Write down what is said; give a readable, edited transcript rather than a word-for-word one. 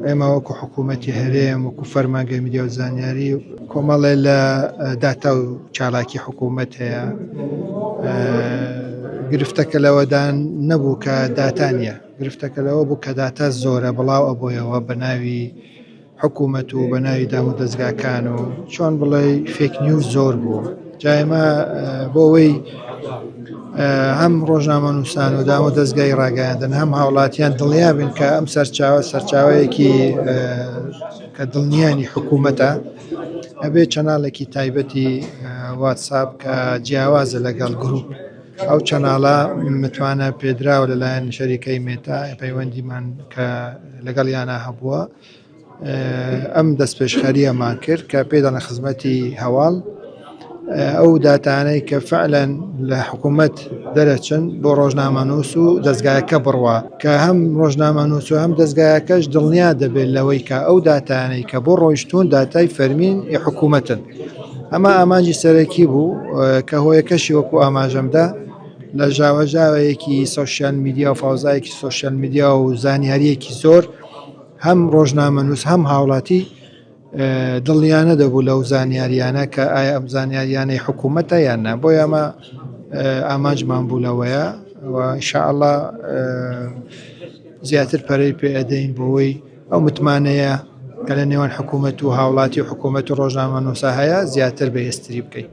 ئێمە وەکو حکوومەتی هەرێم وەکو فەرمانگەی میدیا و زانیاری کۆمەڵێ لە داتا و چالاکی حکوومەت هەیە گرفتەکە لەوەدان نەبوو کە داتا نییە گرفتەکە لەوە بوو کە داتا زۆرە بڵاو ئەبۆیەوە بە ناوی حکوومەت و بە ناوی دام و دەستگاکان و چۆن بڵێ فێک نیوز زۆر بوو جا ئێمە بۆ ئەوەی هەم ڕۆژنامە نووسان و دام و دەستگای ڕاگەیاندن هەم هاوڵاتیان دڵنیابن کە ئەم سەرچاوەیەکی کە دڵنیانی حکوومەتە ئەبێ چەناڵێکی تایبەتی واتساپ کە جیاوازە لەگەڵ گروپ ئەو چەناڵە متوانە پێدراوە لەلایەن شەریکەی مێتا پەیوەندیمان کە لەگەڵ یانە هەبووە ئەم دەستپێشخەریەمان کرد کە پێدەڵێن خزمەتی هەواڵ ئەو داتانەی کە فعلەن لە حکوومەت دەرەچن بۆ ڕۆژنامەنووس و دەستگایەکە بڕوا کە هەم ڕۆژنامەنووس و هەم دەستگایەکەش دڵنیا دەبێت لەوەی کە ئەو داتانەی کە بۆ ڕۆیشتون داتای فەرمین حکوومەتن ئەمە ئامانجی سەرەکی بوو کە هۆیەکەشی وەکو ئاماژەمدا لە ژاوەژاوەیەکی سۆشیال میدیا و فاوزایەکی سۆشیال میدیا و زانیاریەکی زۆر هەم ڕۆژنامەنووس هەم هاوڵاتی دڵیانە دەبوو لەو زانیاریانە کە ئایا ئەم زانیاریانەی حکوومەتە یان نا بۆی ئەمە ئامانجمان بوو لەوەیە و ئینشاءالله زیاتر پەرەی پێ ئەدەین بۆەوەی ئەو متمانەیە کە لە نێوان حکوومەت و هاوڵاتی و حکوومەت و ڕۆژنامەنووسە هەیە زیاتر بەهێزتری بکەین.